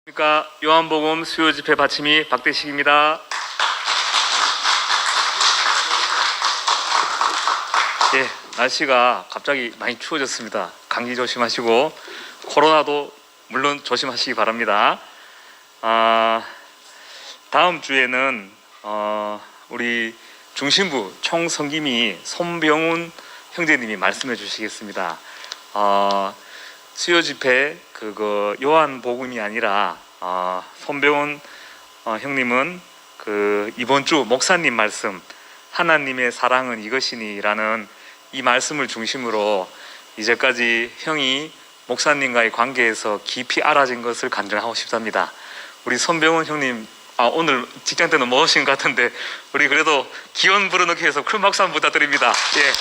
그러니까 요한복음 수요 집회 받침이 박대식입니다. 예, 날씨가 갑자기 많이 추워졌습니다. 감기 조심하시고 코로나도 물론 조심하시기 바랍니다. 다음 주에는 우리 중심부 총성김이 손병훈 형제님이 말씀해 주시겠습니다. 수요 집회 요한복음이 아니라 손병훈 형님은 이번 주 목사님 말씀 하나님의 사랑은 이것이니라는 이 말씀을 중심으로 이제까지 형이 목사님과의 관계에서 깊이 알아진 것을 간증하고 싶답니다. 우리 손병훈 형님 오늘 직장 때는 뭐 하신 것 같은데 우리 그래도 기원 불어넣기 위해서 큰 박수 한번 부탁드립니다. 예.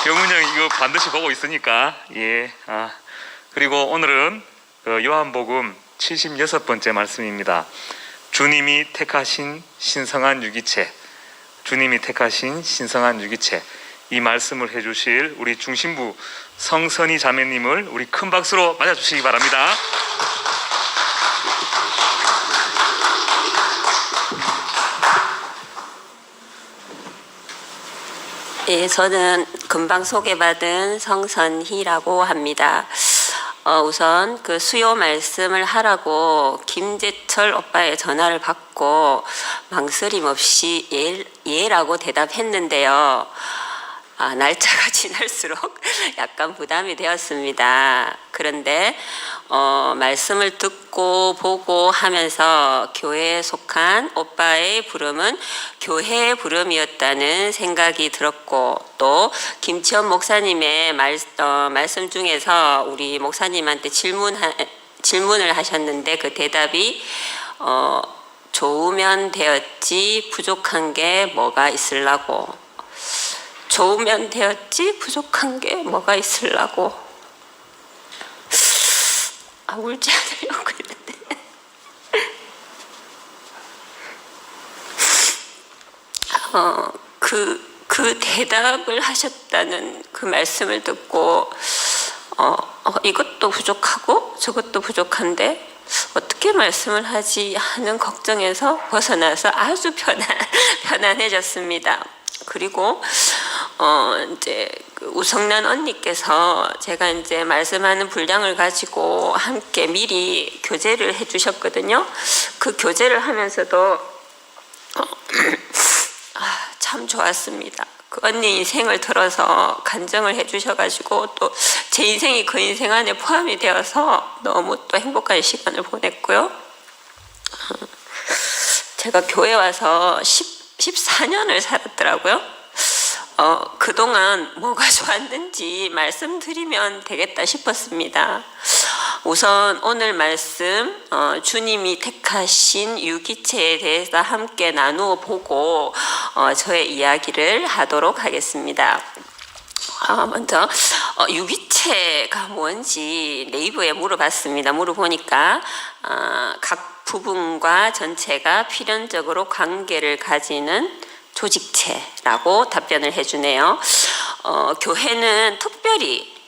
병훈 형 이거 반드시 보고 있으니까 예. 그리고 오늘은 요한복음 76번째 말씀입니다. 주님이 택하신 신성한 유기체, 주님이 택하신 신성한 유기체, 이 말씀을 해주실 우리 중심부 성선희 자매님을 우리 큰 박수로 맞아주시기 바랍니다. 예, 저는 금방 소개받은 성선희라고 합니다. 우선 수요 말씀을 하라고 김재철 오빠의 전화를 받고 망설임 없이 예라고 대답했는데요. 날짜가 지날수록 약간 부담이 되었습니다. 그런데 말씀을 듣고 보고 하면서 교회에 속한 오빠의 부름은 교회의 부름이었다는 생각이 들었고, 또 김치현 목사님의 말씀 중에서 우리 목사님한테 질문을 하셨는데 그 대답이 좋으면 되었지 부족한 게 뭐가 있으려고, 좋으면 되었지 부족한 게 뭐가 있으려고. 울지 않으려고 했는데 그 대답을 하셨다는 그 말씀을 듣고 이것도 부족하고 저것도 부족한데 어떻게 말씀을 하지 하는 걱정에서 벗어나서 아주 편안해졌습니다. 그리고 이제 우성란 언니께서 제가 이제 말씀하는 분량을 가지고 함께 미리 교제를 해주셨거든요. 그 교제를 하면서도 참 좋았습니다. 그 언니 인생을 들어서 간증을 해주셔가지고 또 제 인생이 그 인생 안에 포함이 되어서 너무 또 행복한 시간을 보냈고요. 제가 교회 와서 14년을 살았더라고요. 그동안 뭐가 좋았는지 말씀드리면 되겠다 싶었습니다. 우선 오늘 말씀 주님이 택하신 유기체에 대해서 함께 나누어 보고 저의 이야기를 하도록 하겠습니다. 먼저 유기체가 뭔지 네이버에 물어봤습니다. 물어보니까 각 부분과 전체가 필연적으로 관계를 가지는 조직체라고 답변을 해주네요. 교회는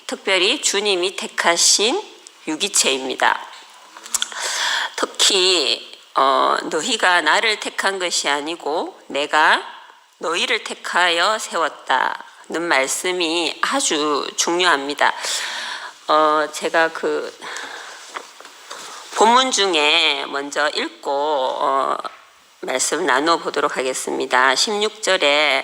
특별히 주님이 택하신 유기체입니다. 특히 너희가 나를 택한 것이 아니고 내가 너희를 택하여 세웠다는 말씀이 아주 중요합니다. 제가 본문 중에 먼저 읽고 말씀 나누어 보도록 하겠습니다. 16절에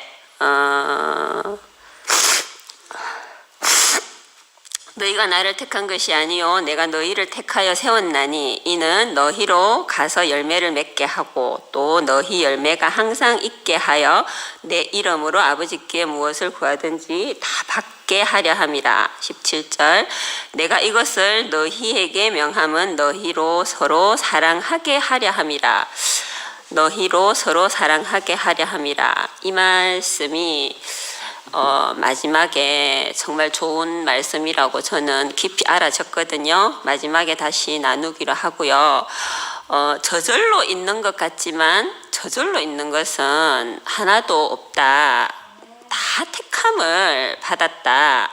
너희가 나를 택한 것이 아니요 내가 너희를 택하여 세웠나니 이는 너희로 가서 열매를 맺게 하고 또 너희 열매가 항상 있게 하여 내 이름으로 아버지께 무엇을 구하든지 다 받게 하려 함이라. 17절 내가 이것을 너희에게 명함은 너희로 서로 사랑하게 하려 함이라. 너희로 서로 사랑하게 하려 함이라. 이 말씀이 마지막에 정말 좋은 말씀이라고 저는 깊이 알아졌거든요. 마지막에 다시 나누기로 하고요. 저절로 있는 것 같지만 저절로 있는 것은 하나도 없다. 다 택함을 받았다.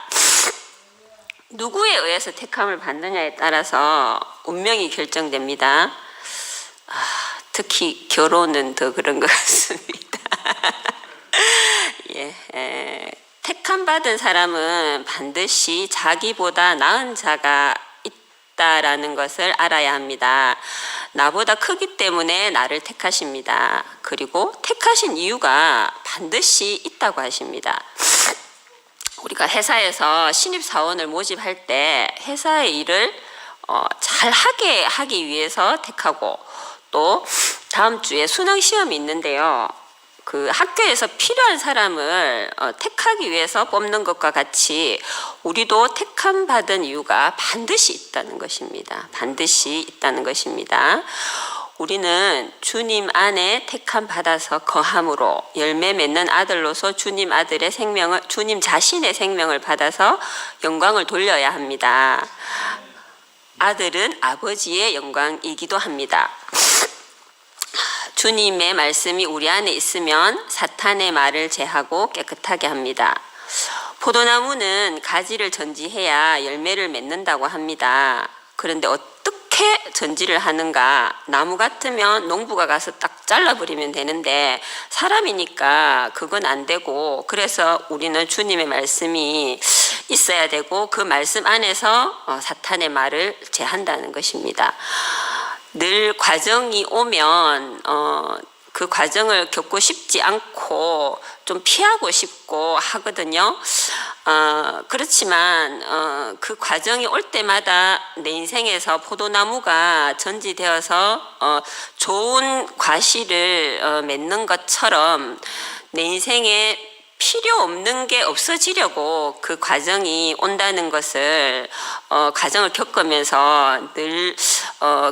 누구에 의해서 택함을 받느냐에 따라서 운명이 결정됩니다. 특히 결혼은 더 그런 것 같습니다. 택함 받은 사람은 반드시 자기보다 나은 자가 있다라는 것을 알아야 합니다. 나보다 크기 때문에 나를 택하십니다. 그리고 택하신 이유가 반드시 있다고 하십니다. 우리가 회사에서 신입사원을 모집할 때 회사의 일을 잘하게 하기 위해서 택하고, 또 다음 주에 수능시험이 있는데요. 그 학교에서 필요한 사람을 택하기 위해서 뽑는 것과 같이 우리도 택함 받은 이유가 반드시 있다는 것입니다. 반드시 있다는 것입니다. 우리는 주님 안에 택함 받아서 거함으로 열매 맺는 아들로서 주님 자신의 생명을 받아서 영광을 돌려야 합니다. 아들은 아버지의 영광이기도 합니다. 주님의 말씀이 우리 안에 있으면 사탄의 말을 제하고 깨끗하게 합니다. 포도나무는 가지를 전지해야 열매를 맺는다고 합니다. 그런데 어떻게 전지를 하는가? 나무 같으면 농부가 가서 딱 잘라버리면 되는데 사람이니까 그건 안 되고, 그래서 우리는 주님의 말씀이 있어야 되고 그 말씀 안에서 사탄의 말을 제한다는 것입니다. 늘 과정이 오면 그 과정을 겪고 싶지 않고 좀 피하고 싶고 하거든요. 그렇지만 그 과정이 올 때마다 내 인생에서 포도나무가 전지되어서 좋은 과실을 맺는 것처럼 내 인생에 필요 없는 게 없어지려고 그 과정이 온다는 것을 과정을 겪으면서 늘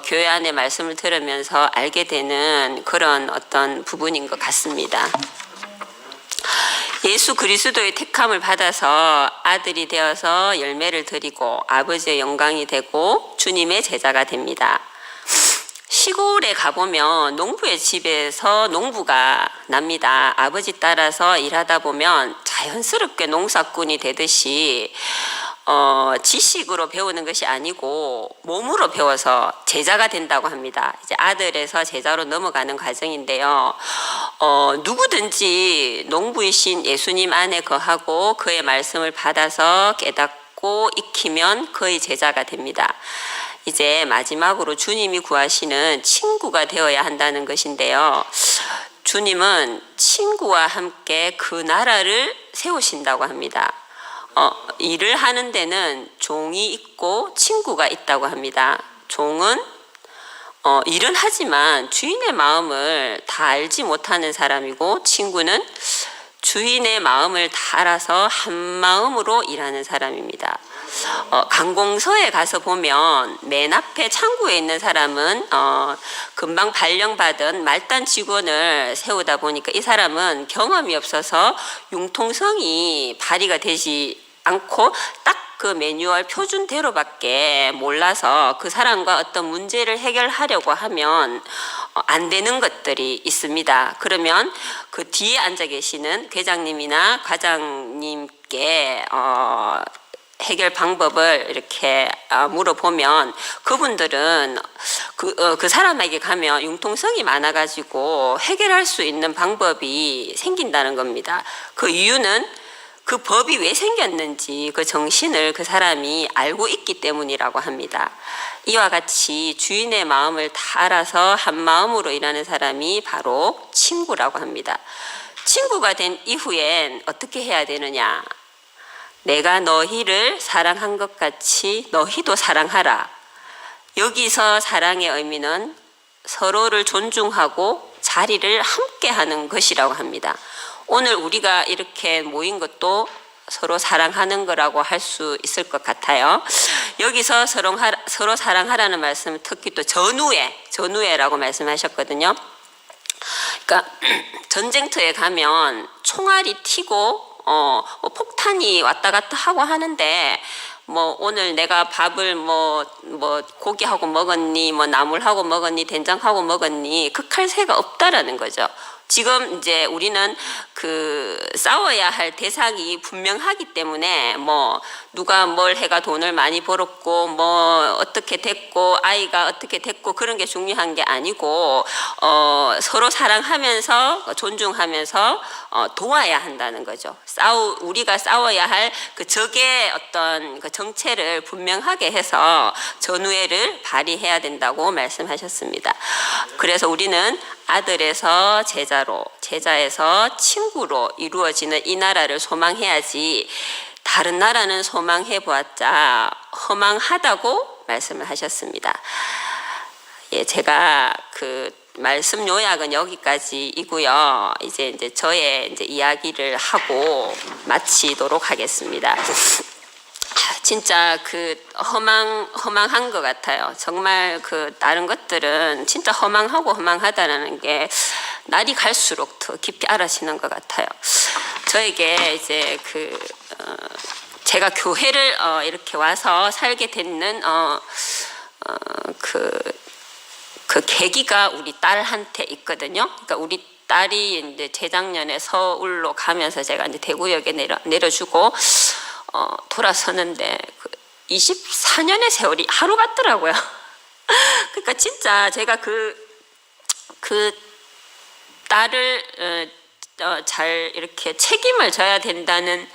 교회 안의 말씀을 들으면서 알게 되는 그런 어떤 부분인 것 같습니다. 예수 그리스도의 택함을 받아서 아들이 되어서 열매를 드리고 아버지의 영광이 되고 주님의 제자가 됩니다. 시골에 가보면 농부의 집에서 농부가 납니다. 아버지 따라서 일하다 보면 자연스럽게 농사꾼이 되듯이 지식으로 배우는 것이 아니고 몸으로 배워서 제자가 된다고 합니다. 이제 아들에서 제자로 넘어가는 과정인데요. 누구든지 농부이신 예수님 안에 거하고 그의 말씀을 받아서 깨닫고 익히면 그의 제자가 됩니다. 이제 마지막으로 주님이 구하시는 친구가 되어야 한다는 것인데요. 주님은 친구와 함께 그 나라를 세우신다고 합니다. 일을 하는 데는 종이 있고 친구가 있다고 합니다. 종은 일은 하지만 주인의 마음을 다 알지 못하는 사람이고, 친구는 주인의 마음을 다 알아서 한 마음으로 일하는 사람입니다. 관공서에 가서 보면 맨 앞에 창구에 있는 사람은 금방 발령받은 말단 직원을 세우다 보니까 이 사람은 경험이 없어서 융통성이 발휘가 되지 않고 딱 그 매뉴얼 표준대로밖에 몰라서 그 사람과 어떤 문제를 해결하려고 하면 안 되는 것들이 있습니다. 그러면 그 뒤에 앉아 계시는 회장님이나 과장님께 해결 방법을 이렇게 물어보면 그분들은 그 사람에게 가면 융통성이 많아가지고 해결할 수 있는 방법이 생긴다는 겁니다. 그 이유는 그 법이 왜 생겼는지 그 정신을 그 사람이 알고 있기 때문이라고 합니다. 이와 같이 주인의 마음을 다 알아서 한 마음으로 일하는 사람이 바로 친구라고 합니다. 친구가 된 이후엔 어떻게 해야 되느냐? 내가 너희를 사랑한 것 같이 너희도 사랑하라. 여기서 사랑의 의미는 서로를 존중하고 자리를 함께하는 것이라고 합니다. 오늘 우리가 이렇게 모인 것도 서로 사랑하는 거라고 할 수 있을 것 같아요. 여기서 서로 사랑하라는 말씀은 특히 또 전우회라고 말씀하셨거든요. 그러니까 전쟁터에 가면 총알이 튀고 폭탄이 왔다 갔다 하고 하는데 오늘 내가 밥을 고기하고 먹었니, 나물하고 먹었니, 된장하고 먹었니, 그 칼새가 없다라는 거죠. 지금 이제 우리는 그 싸워야 할 대상이 분명하기 때문에 뭐 누가 뭘 해가 돈을 많이 벌었고 뭐 어떻게 됐고 아이가 어떻게 됐고 그런 게 중요한 게 아니고 서로 사랑하면서 존중하면서 도와야 한다는 거죠. 우리가 싸워야 할 그 적의 어떤 그 정체를 분명하게 해서 전우애를 발휘해야 된다고 말씀하셨습니다. 그래서 우리는 아들에서 제자로, 제자에서 친구로 이루어지는 이 나라를 소망해야지 다른 나라는 소망해 보았자 허망하다고 말씀을 하셨습니다. 예, 제가 그 말씀 요약은 여기까지이고요. 이제 저의 이제 이야기를 하고 마치도록 하겠습니다. 진짜 그 허망한 것 같아요. 정말 그 다른 것들은 진짜 허망하다라는 게 날이 갈수록 더 깊이 알아지는 것 같아요. 저에게 이제 제가 교회를 이렇게 와서 살게 됐는 그 계기가 우리 딸한테 있거든요. 그러니까 우리 딸이 이제 재작년에 서울로 가면서 제가 이제 대구역에 내려주고 돌아서는데 24년의 세월이 하루 같더라고요. 그러니까 진짜 제가 그 딸을 잘 이렇게 책임을 져야 된다는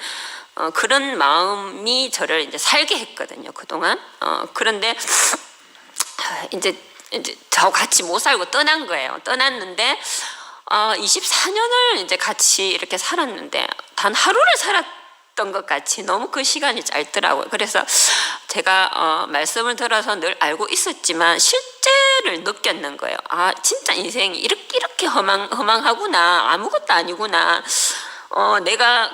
그런 마음이 저를 이제 살게 했거든요, 그동안. 그런데 이제 저하고 같이 못 살고 떠난 거예요. 떠났는데 24년을 이제 같이 이렇게 살았는데 단 하루를 살았던 것 같이 너무 그 시간이 짧더라고요. 그래서 제가 말씀을 들어서 늘 알고 있었지만 실제를 느꼈는 거예요. 아, 진짜 인생이 이렇게 허망하구나. 아무것도 아니구나. 내가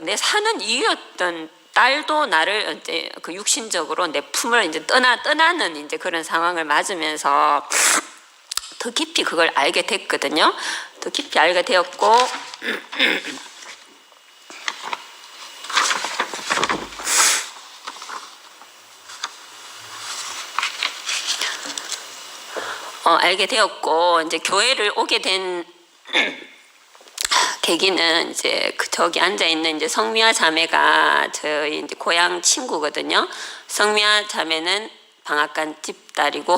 내 사는 이유였던 딸도 나를 이제 그 육신적으로 내 품을 이제 떠나는 이제 그런 상황을 맞으면서 더 깊이 그걸 알게 됐거든요. 더 깊이 알게 되었고, 알게 되었고, 이제 교회를 오게 된 계기는 이제 저기 앉아 있는 이제 성미아 자매가 저희 이제 고향 친구거든요. 성미아 자매는 방앗간 집딸이고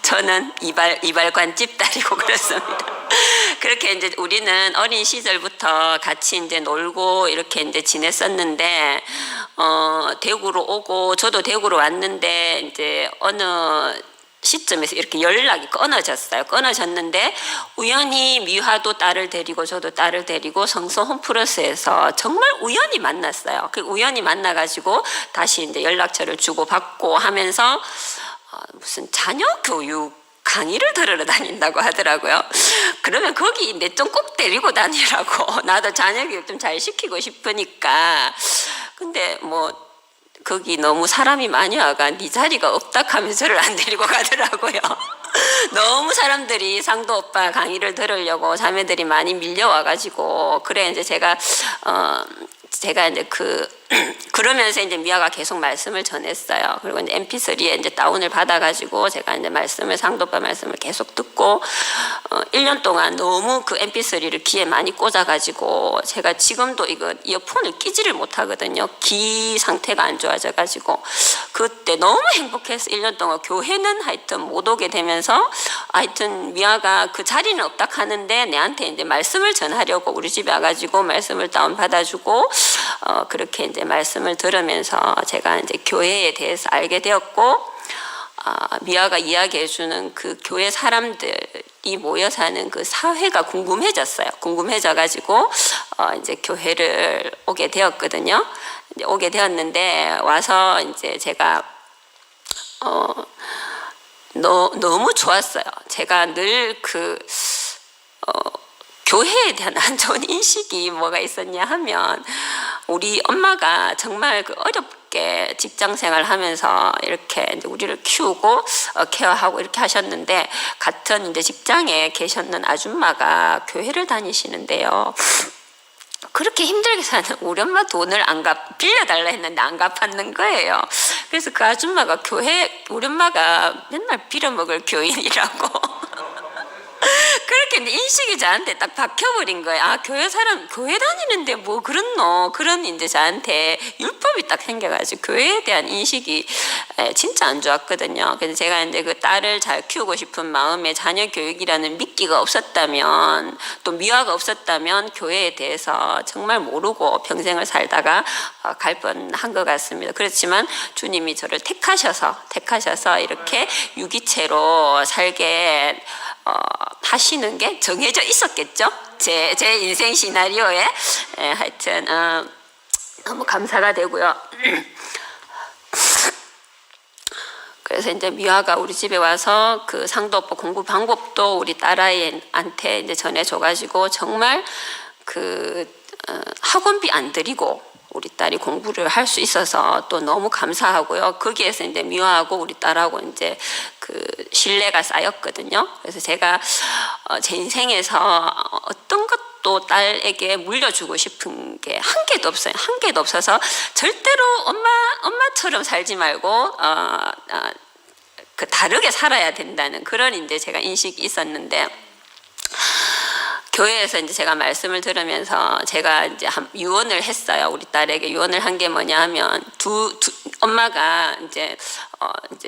저는 이발관 집딸이고 그렇습니다. 그렇게 이제 우리는 어린 시절부터 같이 이제 놀고 이렇게 이제 지냈었는데 대구로 오고 저도 대구로 왔는데 이제 어느 시점에서 이렇게 연락이 끊어졌는데 우연히 미화도 딸을 데리고 저도 딸을 데리고 성서 홈플러스에서 정말 우연히 만났어요. 그 우연히 만나가지고 다시 이제 연락처를 주고받고 하면서 무슨 자녀 교육 강의를 들으러 다닌다고 하더라고요. 그러면 거기 내 좀 꼭 데리고 다니라고. 나도 자녀 교육 좀 잘 시키고 싶으니까. 근데 뭐 거기 너무 사람이 많이 와가 네 자리가 없다 하면서 저를 안 데리고 가더라고요. 너무 사람들이 상도 오빠 강의를 들으려고 자매들이 많이 밀려와가지고 그래 이제 제가 이제 그러면서 이제 미아가 계속 말씀을 전했어요. 그리고 이제 MP3에 이제 다운을 받아가지고 제가 이제 상도빠 말씀을 계속 듣고 1년 동안 너무 그 MP3를 귀에 많이 꽂아가지고 제가 지금도 이어폰을 끼지를 못하거든요. 귀 상태가 안 좋아져가지고 그때 너무 행복해서 1년 동안 교회는 하여튼 못 오게 되면서 하여튼 미아가 그 자리는 없다 하는데 내한테 이제 말씀을 전하려고 우리 집에 와가지고 말씀을 다운 받아주고 그렇게 이제 말씀을 들으면서 제가 이제 교회에 대해서 알게 되었고 미아가 이야기해주는 그 교회 사람들이 모여 사는 그 사회가 궁금해졌어요. 궁금해져가지고 이제 교회를 오게 되었거든요. 이제 오게 되었는데 와서 이제 제가 너무 좋았어요. 제가 늘 교회에 대한 안 좋은 인식이 뭐가 있었냐 하면 우리 엄마가 정말 어렵게 직장 생활하면서 이렇게 이제 우리를 키우고 케어하고 이렇게 하셨는데 같은 이제 직장에 계셨는 아줌마가 교회를 다니시는데요. 그렇게 힘들게 사는 우리 엄마 돈을 빌려달라 했는데 안 갚았는 거예요. 그래서 그 아줌마가 우리 엄마가 맨날 빌어먹을 교인이라고 그렇게 그렇게 이제 인식이 저한테 딱 박혀버린 거예요. 아, 교회 사람, 교회 다니는데 뭐 그렇노. 그런 이제 저한테 율법이 딱 생겨가지고 교회에 대한 인식이 진짜 안 좋았거든요. 그래서 제가 이제 그 딸을 잘 키우고 싶은 마음에 자녀 교육이라는 미끼가 없었다면, 또 미화가 없었다면 교회에 대해서 정말 모르고 평생을 살다가 갈 뻔한 것 같습니다. 그렇지만 주님이 저를 택하셔서 이렇게 유기체로 살게 하시는 게 정해져 있었겠죠. 제 인생 시나리오에. 하여튼 너무 감사가 되고요. 그래서 이제 미화가 우리 집에 와서 그 상도법 공부 방법도 우리 딸아이한테 이제 전해줘가지고 정말 그 학원비 안 들이고 우리 딸이 공부를 할 수 있어서 또 너무 감사하고요. 거기에서 이제 미화하고 우리 딸하고 이제 그 신뢰가 쌓였거든요. 그래서 제가 제 인생에서 어떤 것도 딸에게 물려주고 싶은 게 한 개도 없어요. 한 개도 없어서 절대로 엄마처럼 살지 말고 그 다르게 살아야 된다는 그런 이제 제가 인식이 있었는데, 교회에서 이제 제가 말씀을 들으면서 제가 이제 유언을 했어요. 우리 딸에게 유언을 한 게 뭐냐 하면 엄마가 이제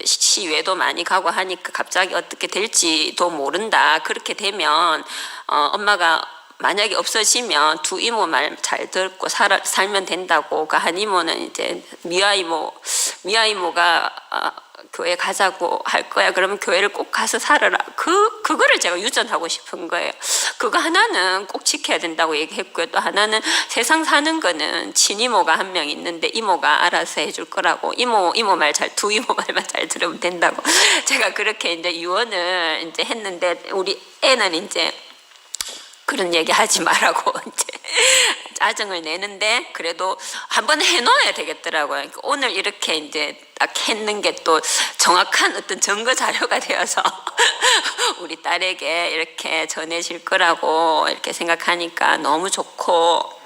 시외도 많이 가고 하니까 갑자기 어떻게 될지도 모른다. 그렇게 되면 엄마가 만약에 없어지면 두 이모 말 잘 듣고 살면 된다고. 그 한 이모는 이제 미아 이모가 교회 가자고 할 거야. 그러면 교회를 꼭 가서 살아라. 그거를 제가 유전하고 싶은 거예요. 그거 하나는 꼭 지켜야 된다고 얘기했고요. 또 하나는 세상 사는 거는 친이모가 한 명 있는데 이모가 알아서 해줄 거라고. 두 이모 말만 잘 들으면 된다고. 제가 그렇게 이제 유언을 이제 했는데, 우리 애는 이제 그런 얘기 하지 말라고 이제 짜증을 내는데, 그래도 한번 해놓아야 되겠더라고요. 오늘 이렇게 이제 딱 했는 게 또 정확한 어떤 증거 자료가 되어서 우리 딸에게 이렇게 전해질 거라고 이렇게 생각하니까 너무 좋고.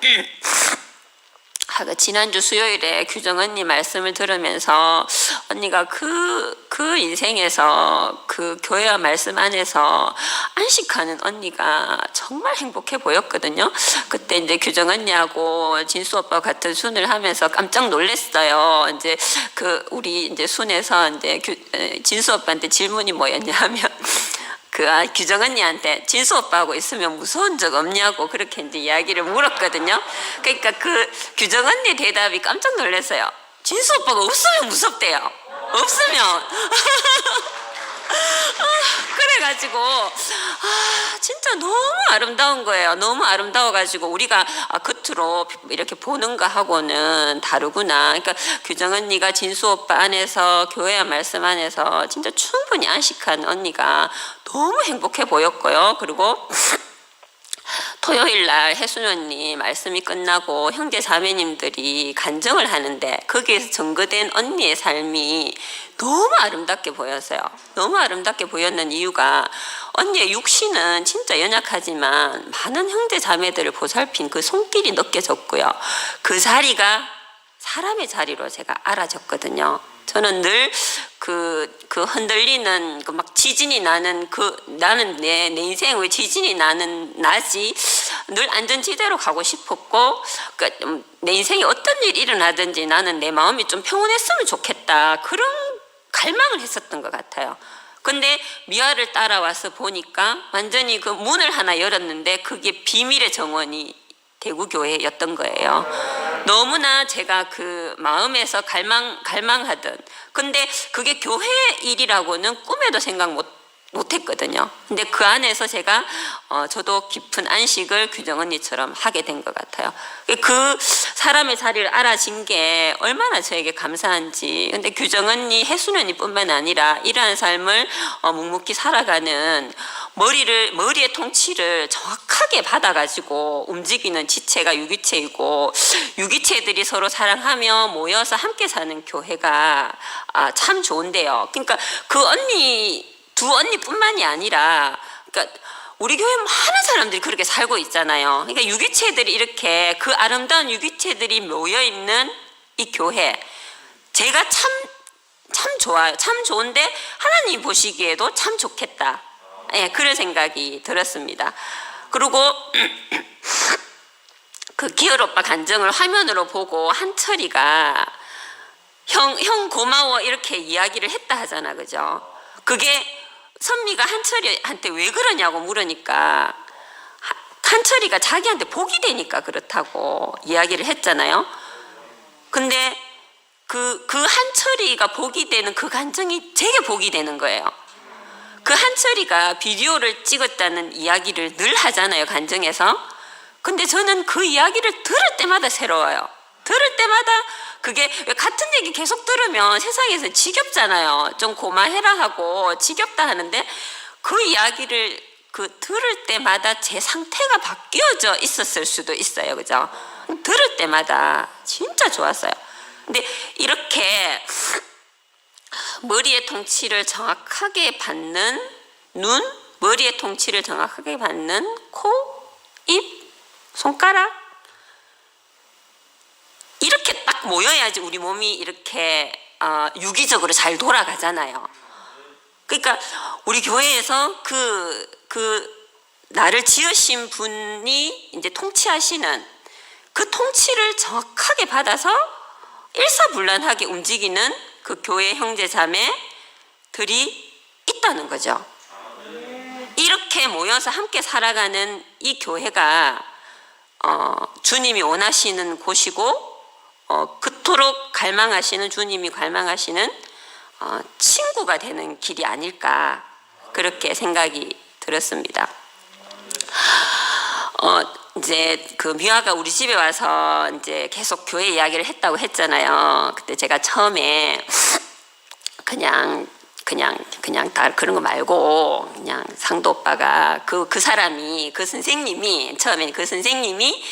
지난주 수요일에 규정 언니 말씀을 들으면서 언니가 그 인생에서 그 교회와 말씀 안에서 안식하는 언니가 정말 행복해 보였거든요. 그때 이제 규정 언니하고 진수 오빠 같은 순을 하면서 깜짝 놀랐어요. 이제 우리 이제 순에서 이제 진수 오빠한테 질문이 뭐였냐 하면 규정 언니한테 진수 오빠하고 있으면 무서운 적 없냐고 그렇게 이제 이야기를 물었거든요. 그러니까 규정 언니 대답이 깜짝 놀랐어요. 진수 오빠가 없으면 무섭대요. 없으면. 그래가지고 진짜 너무 아름다운 거예요. 너무 아름다워가지고 우리가 겉으로 이렇게 보는 거하고는 다르구나. 그러니까 규정 언니가 진수 오빠 안에서 교회와 말씀 안에서 진짜 충분히 안식한 언니가 너무 행복해 보였고요. 그리고 토요일 날 혜순 언니 말씀이 끝나고 형제 자매님들이 간증을 하는데 거기에서 증거된 언니의 삶이 너무 아름답게 보였어요. 너무 아름답게 보였는 이유가 언니의 육신은 진짜 연약하지만 많은 형제 자매들을 보살핀 그 손길이 느껴졌고요. 그 자리가 사람의 자리로 제가 알아졌거든요. 저는 늘 그 흔들리는 막 지진이 나는 나는 내 인생에 왜 지진이 나지 늘 안전지대로 가고 싶었고, 내 인생에 어떤 일이 일어나든지 나는 내 마음이 좀 평온했으면 좋겠다. 그런 갈망을 했었던 것 같아요. 근데 미아를 따라와서 보니까 완전히 그 문을 하나 열었는데 그게 비밀의 정원이 대구교회였던 거예요. 너무나 제가 그 마음에서 갈망하던, 근데 그게 교회 일이라고는 꿈에도 생각 못했거든요. 근데 그 안에서 제가 저도 깊은 안식을 규정 언니처럼 하게 된 것 같아요. 그 사람의 자리를 알아진 게 얼마나 저에게 감사한지. 근데 규정 언니, 혜순 언니뿐만 아니라 이러한 삶을 묵묵히 살아가는 머리의 통치를 정확하게 받아가지고 움직이는 지체가 유기체이고, 유기체들이 서로 사랑하며 모여서 함께 사는 교회가 참 좋은데요. 그러니까 두 언니뿐만이 아니라, 그러니까 우리 교회 많은 사람들이 그렇게 살고 있잖아요. 그러니까 유기체들이 이렇게 그 아름다운 유기체들이 모여 있는 이 교회, 제가 참 좋아요. 참 좋은데 하나님 보시기에도 참 좋겠다. 예, 그런 생각이 들었습니다. 그리고 그 기열 오빠 간증을 화면으로 보고 한철이가 형 고마워 이렇게 이야기를 했다 하잖아, 그죠? 그게 선미가 한철이한테 왜 그러냐고 물으니까 한철이가 자기한테 복이 되니까 그렇다고 이야기를 했잖아요. 근데 그 한철이가 복이 되는 그 간증이 되게 복이 되는 거예요. 그 한철이가 비디오를 찍었다는 이야기를 늘 하잖아요, 간증에서. 근데 저는 그 이야기를 들을 때마다 새로워요. 들을 때마다 그게 같은 얘기 계속 들으면 세상에서 지겹잖아요. 좀 고마해라 하고 지겹다 하는데 그 이야기를 들을 때마다 제 상태가 바뀌어져 있었을 수도 있어요, 그죠? 들을 때마다 진짜 좋았어요. 근데 이렇게 머리의 통치를 정확하게 받는 눈, 머리의 통치를 정확하게 받는 코, 입, 손가락 이렇게 딱 모여야지 우리 몸이 이렇게 유기적으로 잘 돌아가잖아요. 그러니까 우리 교회에서 그 나를 지으신 분이 이제 통치하시는 그 통치를 정확하게 받아서 일사불란하게 움직이는 그 교회 형제 자매들이 있다는 거죠. 이렇게 모여서 함께 살아가는 이 교회가 주님이 원하시는 곳이고 그토록 갈망하시는 주님이 갈망하시는 친구가 되는 길이 아닐까 그렇게 생각이 들었습니다. 이제 그 미화가 우리 집에 와서 이제 계속 교회 이야기를 했다고 했잖아요. 그때 제가 처음에 그냥 다 그런 거 말고 그냥 상도 오빠가 그 사람이 그 선생님이 처음에는 그 선생님이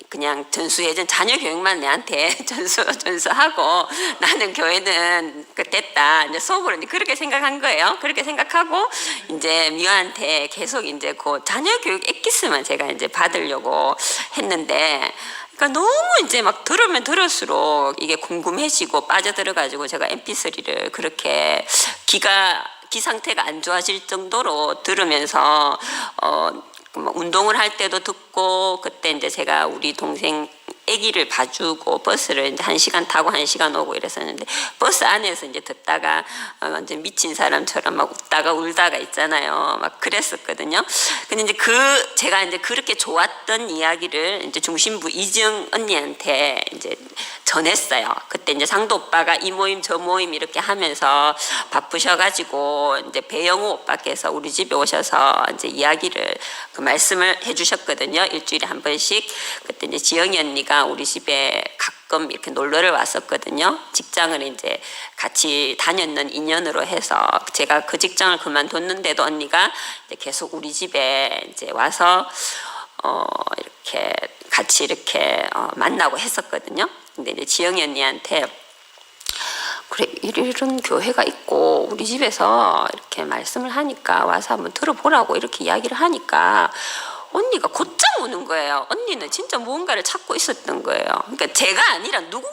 그냥 전수해준 자녀 교육만 내한테 전수하고 나는 교회는 됐다. 이제 속으로 이제 그렇게 생각한 거예요. 그렇게 생각하고 이제 미화한테 계속 이제 그 자녀 교육 엑기스만 제가 이제 받으려고 했는데 그러니까 너무 이제 막 들으면 들을수록 이게 궁금해지고 빠져들어가지고 제가 MP3를 그렇게 귀 상태가 안 좋아질 정도로 들으면서 운동을 할 때도 듣고 그때 이제 제가 우리 동생 아기를 봐주고 버스를 이제 1시간 타고 1시간 오고 이랬었는데 버스 안에서 이제 듣다가 완전 미친 사람처럼 막 웃다가 울다가 있잖아요. 막 그랬었거든요. 근데 이제 제가 이제 그렇게 좋았던 이야기를 이제 중심부 이지영 언니한테 이제 전했어요. 그때 이제 상도 오빠가 이 모임 저 모임 이렇게 하면서 바쁘셔가지고 이제 배영우 오빠께서 우리 집에 오셔서 이제 이야기를 그 말씀을 해주셨거든요. 일주일에 한 번씩. 그때 이제 지영이 언니가 우리 집에 가끔 이렇게 놀러를 왔었거든요. 직장을 이제 같이 다녔는 인연으로 해서 제가 그 직장을 그만뒀는데도 언니가 이제 계속 우리 집에 이제 와서 이렇게 같이 이렇게 만나고 했었거든요. 근데 이제 지영이 언니한테 그래 이런 교회가 있고 우리 집에서 이렇게 말씀을 하니까 와서 한번 들어보라고 이렇게 이야기를 하니까 언니가 곧장 오는 거예요. 언니는 진짜 무언가를 찾고 있었던 거예요. 그러니까 제가 아니라 누가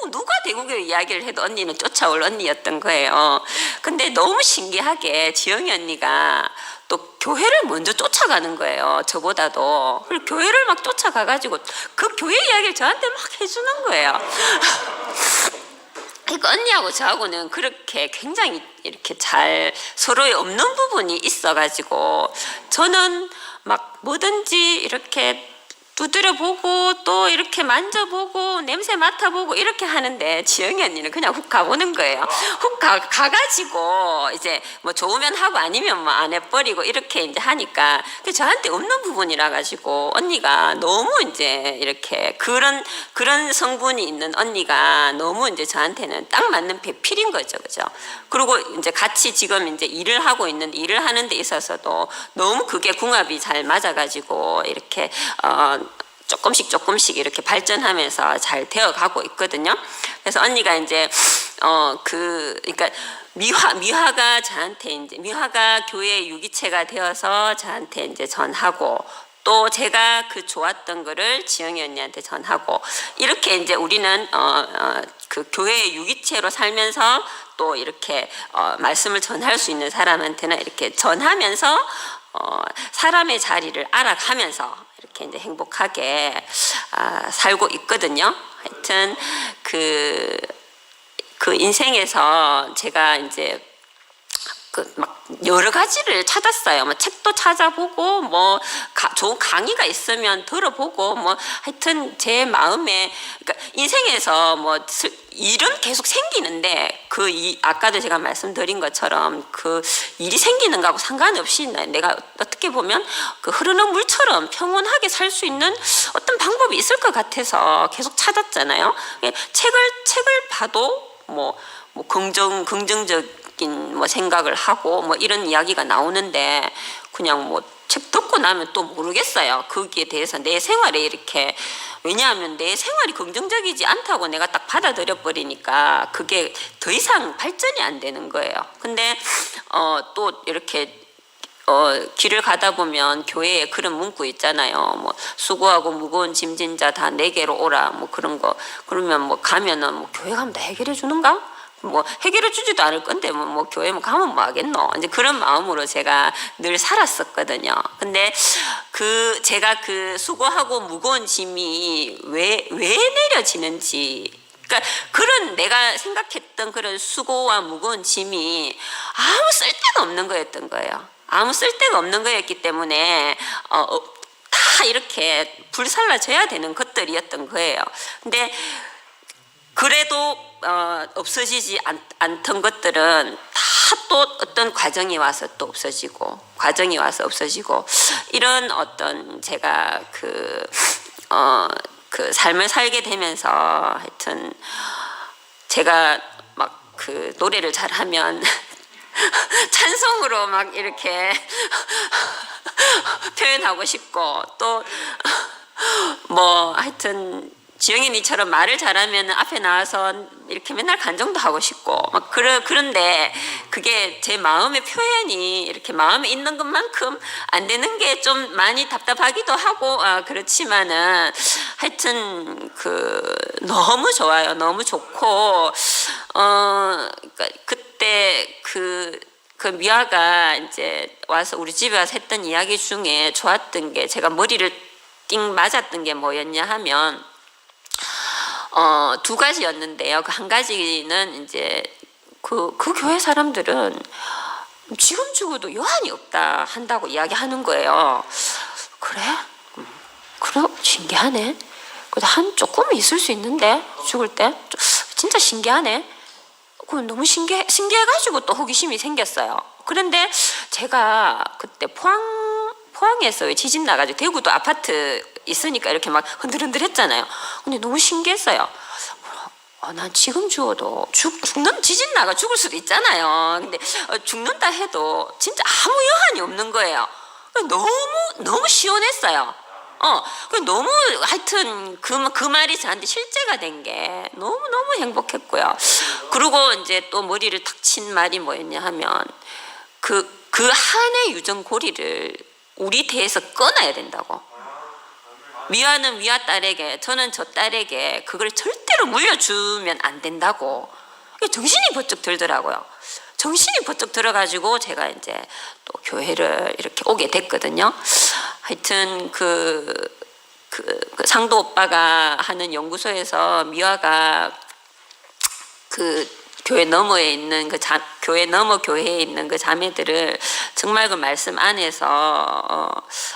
대구교회 이야기를 해도 언니는 쫓아올 언니였던 거예요. 근데 너무 신기하게 지영이 언니가 또 교회를 먼저 쫓아가는 거예요. 저보다도. 그리고 교회를 막 쫓아가가지고 그 교회 이야기를 저한테 막 해주는 거예요. 그러니까 언니하고 저하고는 그렇게 굉장히 이렇게 잘 서로의 없는 부분이 있어가지고 저는 막 뭐든지 이렇게 두드려보고 또 이렇게 만져보고 냄새 맡아보고 이렇게 하는데 지영이 언니는 그냥 훅 가보는 거예요. 훅 가가지고 이제 뭐 좋으면 하고 아니면 뭐 안 해버리고 이렇게 이제 하니까 저한테 없는 부분이라 가지고 언니가 너무 이제 이렇게 그런 성분이 있는 언니가 너무 이제 저한테는 딱 맞는 배필인 거죠, 그죠? 그리고 이제 같이 지금 이제 일을 하고 있는데 일을 하는 데 있어서도 너무 그게 궁합이 잘 맞아가지고 이렇게 조금씩 이렇게 발전하면서 잘 되어가고 있거든요. 그래서 언니가 이제 그러니까 미화가 저한테 이제 미화가 교회 유기체가 되어서 저한테 이제 전하고 또 제가 그 좋았던 거를 지영이 언니한테 전하고 이렇게 이제 우리는 그 교회의 유기체로 살면서 또 이렇게 말씀을 전할 수 있는 사람한테는 이렇게 전하면서 사람의 자리를 알아가면서 이렇게 이제 행복하게 살고 있거든요. 하여튼 그 인생에서 제가 이제 막 여러 가지를 찾았어요. 뭐 책도 찾아보고 뭐 좋은 강의가 있으면 들어보고 뭐 하여튼 제 마음에 그러니까 인생에서 뭐 일은 계속 생기는데 아까도 제가 말씀드린 것처럼 그 일이 생기는 거하고 상관없이 내가 어떻게 보면 그 흐르는 물처럼 평온하게 살 수 있는 어떤 방법이 있을 것 같아서 계속 찾았잖아요. 책을 봐도 뭐 긍정적인 뭐 생각을 하고 뭐 이런 이야기가 나오는데 그냥 뭐 책 듣고 나면 또 모르겠어요. 거기에 대해서 내 생활에 이렇게 왜냐하면 내 생활이 긍정적이지 않다고 내가 딱 받아들여 버리니까 그게 더 이상 발전이 안 되는 거예요. 근데 또 이렇게 길을 가다 보면 교회에 그런 문구 있잖아요. 뭐 수고하고 무거운 짐진 자 다 내게로 오라 뭐 그런 거. 그러면 뭐 가면은 뭐 교회 가면 다 해결해 주는가? 뭐 해결해 주지도 않을 건데 뭐 교회 가면 뭐 하겠노? 이제 그런 마음으로 제가 늘 살았었거든요. 근데 제가 그 수고하고 무거운 짐이 왜 내려지는지 그러니까 그런 내가 생각했던 그런 수고와 무거운 짐이 아무 쓸데가 없는 거였던 거예요. 아무 쓸데가 없는 거였기 때문에 다 이렇게 불살라져야 되는 것들이었던 거예요. 근데 그래도 없어지지 않던 것들은 다 또 어떤 과정이 와서 또 없어지고 이런 어떤 제가 그 삶을 살게 되면서 하여튼 제가 막 그 노래를 잘하면 찬송으로 막 이렇게 표현하고 싶고 또 뭐 하여튼 지영이니처럼 말을 잘하면 앞에 나와서 이렇게 맨날 간정도 하고 싶고 막 그런데 그게 제 마음의 표현이 이렇게 마음에 있는 것만큼 안 되는 게 좀 많이 답답하기도 하고 그렇지만은 하여튼 너무 좋아요. 너무 좋고 그러니까 그때 그 미화가 이제 와서 우리 집에 와서 했던 이야기 중에 좋았던 게 제가 머리를 띵 맞았던 게 뭐였냐 하면 두 가지였는데요. 그 한 가지는 이제 그 교회 사람들은 지금 죽어도 여한이 없다 한다고 이야기하는 거예요. 그래? 그래? 신기하네. 그래도 한 조금 있을 수 있는데 죽을 때 진짜 신기하네. 그 너무 신기해가지고 또 호기심이 생겼어요. 그런데 제가 그때 포항에서 지진 나가지고 대구도 아파트 있으니까 이렇게 막 흔들흔들했잖아요. 근데 너무 신기했어요. 난 지금 죽어도 지진 나가 죽을 수도 있잖아요. 근데 죽는다 해도 진짜 아무 여한이 없는 거예요. 너무 시원했어요. 너무 하여튼 그 말이 저한테 실제가 된 게 너무 행복했고요. 그리고 이제 또 머리를 탁 친 말이 뭐였냐 하면 그 한의 유전고리를 우리 대에서 끊어야 된다고. 미화는 미화 딸에게, 저는 저 딸에게 그걸 절대로 물려주면 안 된다고. 정신이 번쩍 들더라고요. 정신이 번쩍 들어가지고 제가 이제 또 교회를 이렇게 오게 됐거든요. 하여튼 그 상도 오빠가 하는 연구소에서 미화가 그 교회 너머에 있는 교회 너머 교회에 있는 그 자매들을 정말 그 말씀 안에서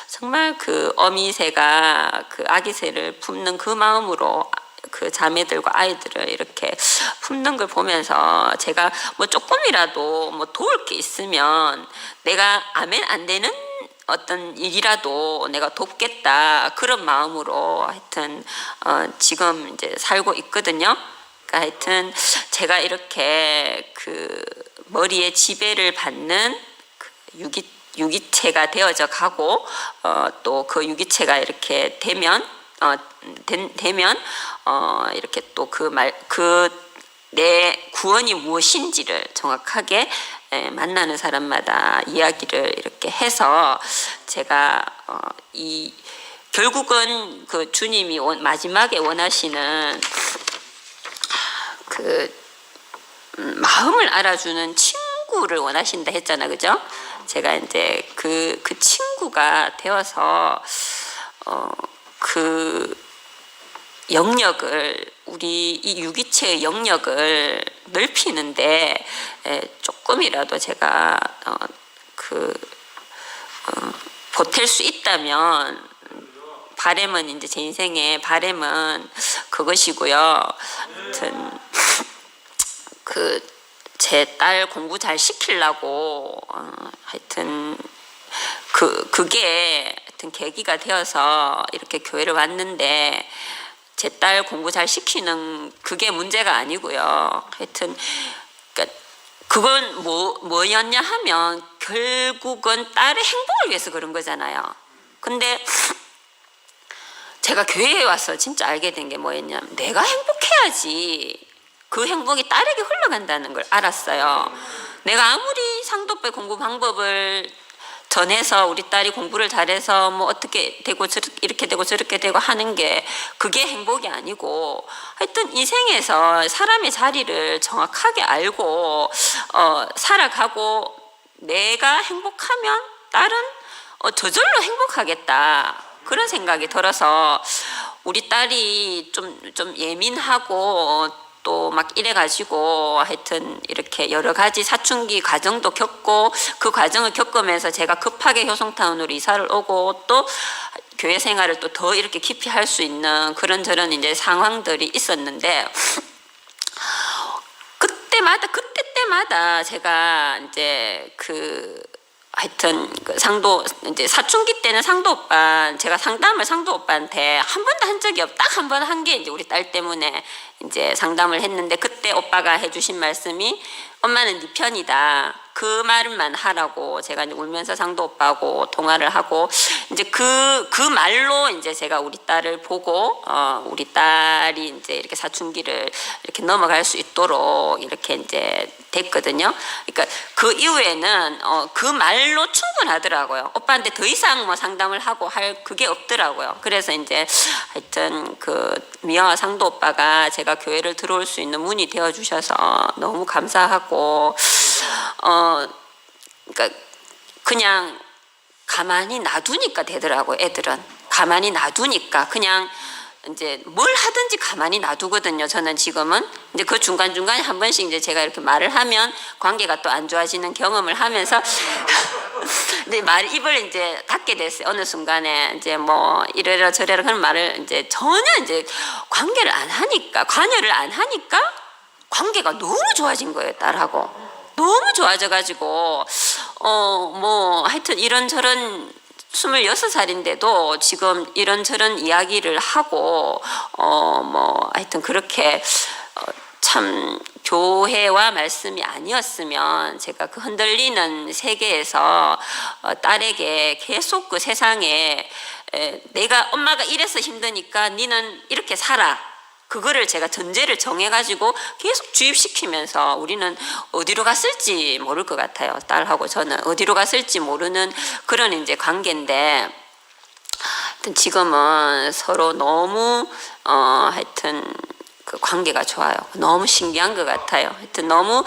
정말 그 어미새가 그 아기새를 품는 그 마음으로 그 자매들과 아이들을 이렇게 품는 걸 보면서 제가 뭐 조금이라도 뭐 도울 게 있으면 내가 아멘 안 되는 어떤 일이라도 내가 돕겠다 그런 마음으로 하여튼 지금 이제 살고 있거든요. 하여튼 제가 이렇게 그 머리에 지배를 받는 그 유기체가 되어져 가고 또 그 유기체가 이렇게 되면 이렇게 또 내 구원이 무엇인지를 정확하게 만나는 사람마다 이야기를 이렇게 해서 제가 결국은 그 주님이 마지막에 원하시는 그 마음을 알아주는 친구를 원하신다 했잖아, 그죠? 제가 이제 그 친구가 되어서 그 영역을 우리 이 유기체의 영역을 넓히는데 조금이라도 제가 보탤 수 있다면 바람은 이제 제 인생의 바람은 그것이고요. 하여튼 제 딸 공부 잘 시키려고 하여튼 그게 하여튼 계기가 되어서 이렇게 교회를 왔는데 제 딸 공부 잘 시키는 그게 문제가 아니고요. 하여튼 그러니까 그건 뭐였냐 하면 결국은 딸의 행복을 위해서 그런 거잖아요. 근데 제가 교회에 와서 진짜 알게 된 게 뭐였냐면 내가 행복해야지 그 행복이 딸에게 흘러간다는 걸 알았어요. 내가 아무리 상도배 공부 방법을 전해서 우리 딸이 공부를 잘해서 뭐 어떻게 되고 이렇게 되고 저렇게 되고 하는 게 그게 행복이 아니고 하여튼 이 생에서 사람의 자리를 정확하게 알고 살아가고 내가 행복하면 딸은 저절로 행복하겠다 그런 생각이 들어서 우리 딸이 좀 예민하고 또 막 이래가지고 하여튼 이렇게 여러 가지 사춘기 과정도 겪고 그 과정을 겪으면서 제가 급하게 효성타운으로 이사를 오고 또 교회 생활을 또 더 이렇게 깊이 할 수 있는 그런저런 이제 상황들이 있었는데 그때마다 제가 이제 하여튼 상도 이제 사춘기 때는 상도 오빠 제가 상담을 상도 오빠한테 한 번도 한 적이 없 딱 한 번 한 게 이제 우리 딸 때문에 이제 상담을 했는데 그때 오빠가 해주신 말씀이 엄마는 네 편이다 그 말만 하라고 제가 이제 울면서 상도 오빠하고 통화를 하고 이제 그 말로 이제 제가 우리 딸을 보고 우리 딸이 이제 이렇게 사춘기를 이렇게 넘어갈 수 있도록 이렇게 이제 됐거든요. 그러니까 그 이후에는 그 말로 충분하더라고요. 오빠한테 더 이상 뭐 상담을 하고 할 그게 없더라고요. 그래서 이제 하여튼 미아와 상도 오빠가 제가 교회를 들어올 수 있는 문이 되어 주셔서 너무 감사하고 그러니까 그냥 가만히 놔두니까 되더라고요. 애들은 가만히 놔두니까 그냥 이제 뭘 하든지 가만히 놔두거든요. 저는 지금은 이제 그 중간중간에 한 번씩 이제 제가 이렇게 말을 하면 관계가 또 안 좋아지는 경험을 하면서 근데 입을 이제 닫게 됐어요. 어느 순간에 이제 뭐 이래라 저래라 그런 말을 이제 전혀 이제 관계를 안 하니까 관여를 안 하니까 관계가 너무 좋아진 거예요. 딸하고 너무 좋아져가지고 뭐 하여튼 이런저런 26살인데도 지금 이런저런 이야기를 하고 뭐 하여튼 그렇게 참 교회와 말씀이 아니었으면 제가 그 흔들리는 세계에서 딸에게 계속 그 세상에 내가 엄마가 이래서 힘드니까 니는 이렇게 살아 그거를 제가 전제를 정해가지고 계속 주입시키면서 우리는 어디로 갔을지 모를 것 같아요. 딸하고 저는 어디로 갔을지 모르는 그런 이제 관계인데 하여튼 지금은 서로 너무 하여튼 그 관계가 좋아요. 너무 신기한 것 같아요. 하여튼 너무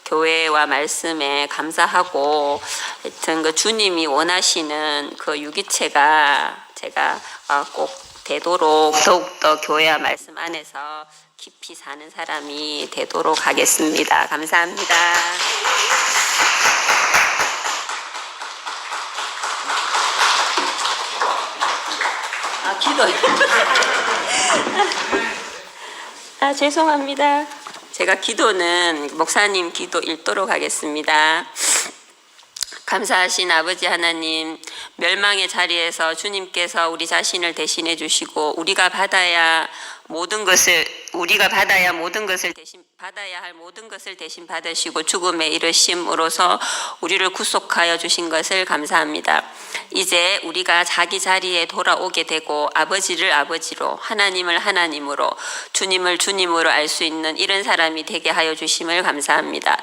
교회와 말씀에 감사하고 하여튼 그 주님이 원하시는 그 유기체가 제가 꼭 되도록 더욱더 교회와 말씀 안에서 깊이 사는 사람이 되도록 하겠습니다. 감사합니다. 기도. 죄송합니다. 제가 기도는 목사님 기도 읽도록 하겠습니다. 감사하신 아버지 하나님, 멸망의 자리에서 주님께서 우리 자신을 대신해 주시고 우리가 받아야 받아야 할 모든 것을 대신 받으시고 죽음에 이르심으로써 우리를 구속하여 주신 것을 감사합니다. 이제 우리가 자기 자리에 돌아오게 되고 아버지를 아버지로 하나님을 하나님으로 주님을 주님으로 알 수 있는 이런 사람이 되게 하여 주심을 감사합니다.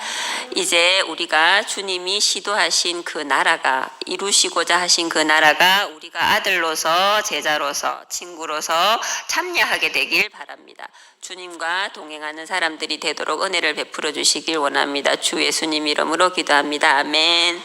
이제 우리가 주님이 시도하신 그 나라가 이루시고자 하신 그 나라가 우리가 아들로서 제자로서 친구로서 참여하게 되길 바랍니다. 주님과 동행하는 사람들이 되도록 은혜를 베풀어 주시길 원합니다. 주 예수님 이름으로 기도합니다. 아멘.